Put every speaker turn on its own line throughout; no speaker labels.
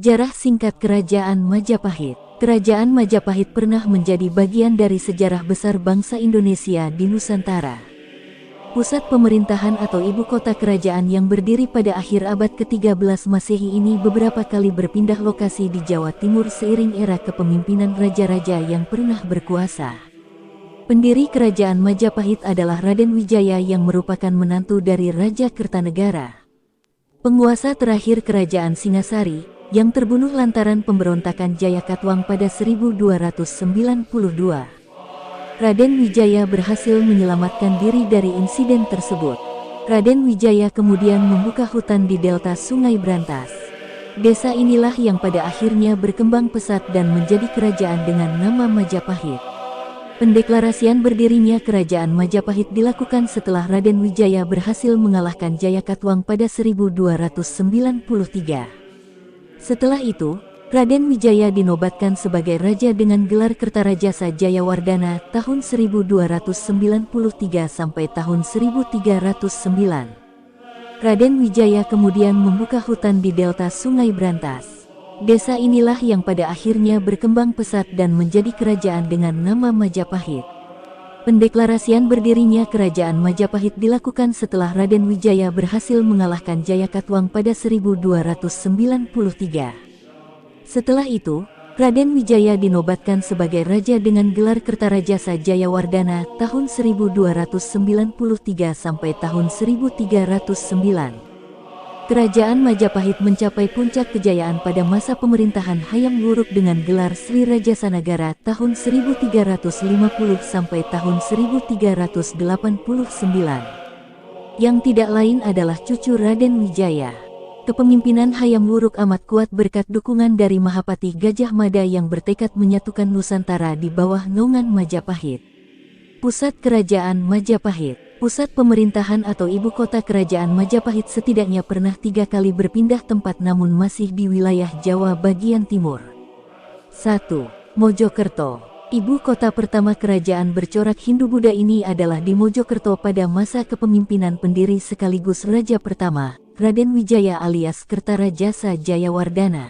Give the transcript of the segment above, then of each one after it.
Sejarah singkat Kerajaan Majapahit. Kerajaan Majapahit pernah menjadi bagian dari sejarah besar bangsa Indonesia di Nusantara. Pusat pemerintahan atau ibu kota kerajaan yang berdiri pada akhir abad ke-13 Masehi ini beberapa kali berpindah lokasi di Jawa Timur seiring era kepemimpinan raja-raja yang pernah berkuasa. Pendiri Kerajaan Majapahit adalah Raden Wijaya yang merupakan menantu dari Raja Kertanegara. Penguasa terakhir Kerajaan Singasari, yang terbunuh lantaran pemberontakan Jayakatwang pada 1292. Raden Wijaya berhasil menyelamatkan diri dari insiden tersebut. Raden Wijaya kemudian membuka hutan di delta Sungai Brantas. Desa inilah yang pada akhirnya berkembang pesat dan menjadi kerajaan dengan nama Majapahit. Pendeklarasian berdirinya Kerajaan Majapahit dilakukan setelah Raden Wijaya berhasil mengalahkan Jayakatwang pada 1293. Setelah itu, Raden Wijaya dinobatkan sebagai raja dengan gelar Kertarajasa Jayawardana tahun 1293 sampai tahun 1309. Raden Wijaya kemudian membuka hutan di delta Sungai Brantas. Desa inilah yang pada akhirnya berkembang pesat dan menjadi kerajaan dengan nama Majapahit. Pendeklarasian berdirinya Kerajaan Majapahit dilakukan setelah Raden Wijaya berhasil mengalahkan Jayakatwang pada 1293. Setelah itu, Raden Wijaya dinobatkan sebagai raja dengan gelar Kertarajasa Jayawardana tahun 1293 sampai tahun 1309. Kerajaan Majapahit mencapai puncak kejayaan pada masa pemerintahan Hayam Wuruk dengan gelar Sri Rajasanagara tahun 1350 sampai tahun 1389. Yang tidak lain adalah cucu Raden Wijaya. Kepemimpinan Hayam Wuruk amat kuat berkat dukungan dari Mahapati Gajah Mada yang bertekad menyatukan Nusantara di bawah naungan Majapahit. Pusat Kerajaan Majapahit. Pusat pemerintahan atau ibu kota Kerajaan Majapahit setidaknya pernah 3 kali berpindah tempat namun masih di wilayah Jawa bagian timur. 1. Mojokerto. Ibu kota pertama kerajaan bercorak Hindu-Buddha ini adalah di Mojokerto pada masa kepemimpinan pendiri sekaligus raja pertama, Raden Wijaya alias Kertarajasa Jayawardana.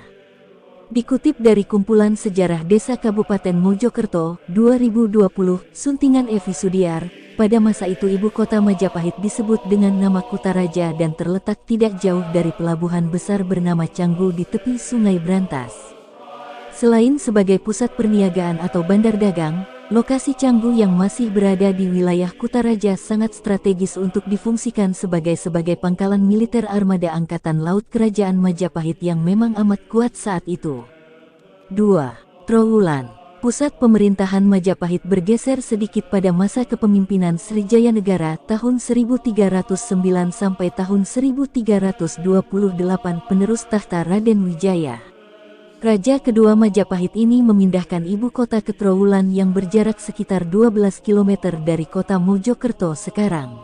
Dikutip dari kumpulan sejarah Desa Kabupaten Mojokerto, 2020, Suntingan Evi Sudiar, pada masa itu ibu kota Majapahit disebut dengan nama Kutaraja dan terletak tidak jauh dari pelabuhan besar bernama Canggu di tepi Sungai Brantas. Selain sebagai pusat perniagaan atau bandar dagang, lokasi Canggu yang masih berada di wilayah Kutaraja sangat strategis untuk difungsikan sebagai pangkalan militer armada Angkatan Laut Kerajaan Majapahit yang memang amat kuat saat itu. 2. Trowulan. Pusat pemerintahan Majapahit bergeser sedikit pada masa kepemimpinan Srijayanegara tahun 1309 sampai tahun 1328 penerus tahta Raden Wijaya. Raja kedua Majapahit ini memindahkan ibu kota ke Trowulan yang berjarak sekitar 12 km dari kota Mojokerto sekarang.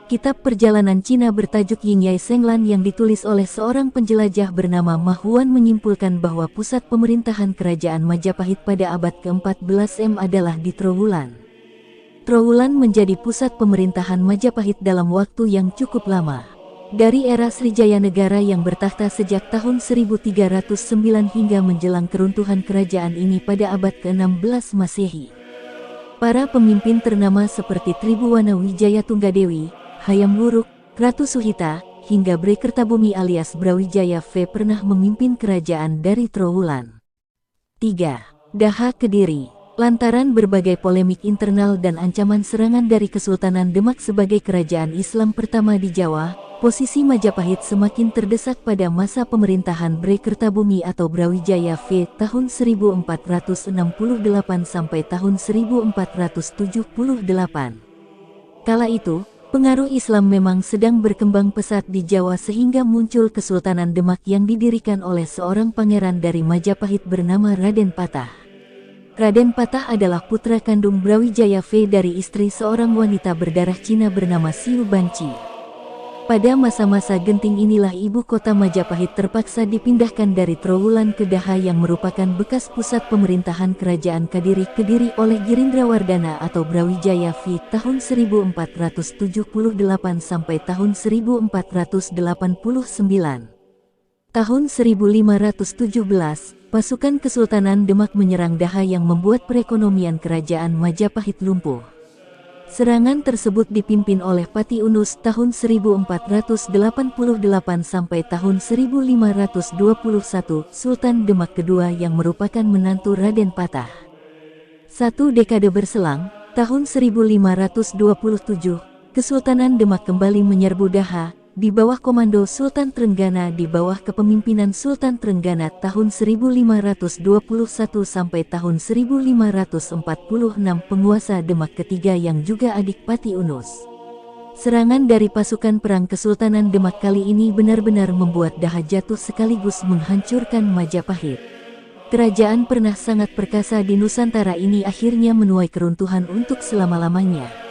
Kitab perjalanan Cina bertajuk Yingyai Senglan yang ditulis oleh seorang penjelajah bernama Ma Huan menyimpulkan bahwa pusat pemerintahan Kerajaan Majapahit pada abad ke-14 adalah di Trowulan. Trowulan menjadi pusat pemerintahan Majapahit dalam waktu yang cukup lama. Dari era Srijayanegara yang bertakhta sejak tahun 1309 hingga menjelang keruntuhan kerajaan ini pada abad ke-16 Masehi. Para pemimpin ternama seperti Tribhuwana Wijaya Tunggadewi, Hayam Wuruk, Ratu Suhita, hingga Bre Kertabumi alias Brawijaya V pernah memimpin kerajaan dari Trowulan. 3. Daha Kediri. Lantaran berbagai polemik internal dan ancaman serangan dari Kesultanan Demak sebagai kerajaan Islam pertama di Jawa, posisi Majapahit semakin terdesak pada masa pemerintahan Bre Kertabumi atau Brawijaya V tahun 1468 sampai tahun 1478. Kala itu, pengaruh Islam memang sedang berkembang pesat di Jawa sehingga muncul Kesultanan Demak yang didirikan oleh seorang pangeran dari Majapahit bernama Raden Patah. Raden Patah adalah putra kandung Brawijaya V dari istri seorang wanita berdarah Cina bernama Siu Banci. Pada masa-masa genting inilah ibu kota Majapahit terpaksa dipindahkan dari Trowulan ke Daha yang merupakan bekas pusat pemerintahan Kerajaan Kediri oleh Girindrawardana atau Brawijaya V tahun 1478 sampai tahun 1489. Tahun 1517, pasukan Kesultanan Demak menyerang Daha yang membuat perekonomian Kerajaan Majapahit lumpuh. Serangan tersebut dipimpin oleh Pati Unus tahun 1488 sampai tahun 1521, Sultan Demak kedua yang merupakan menantu Raden Patah. Satu dekade berselang, tahun 1527, Kesultanan Demak kembali menyerbu Daha, di bawah komando Sultan Trenggana di bawah kepemimpinan Sultan Trenggana tahun 1521 sampai tahun 1546, penguasa Demak ketiga yang juga adik Pati Unus. Serangan dari pasukan perang Kesultanan Demak kali ini benar-benar membuat Daha jatuh sekaligus menghancurkan Majapahit. Kerajaan pernah sangat perkasa di Nusantara ini akhirnya menuai keruntuhan untuk selama-lamanya.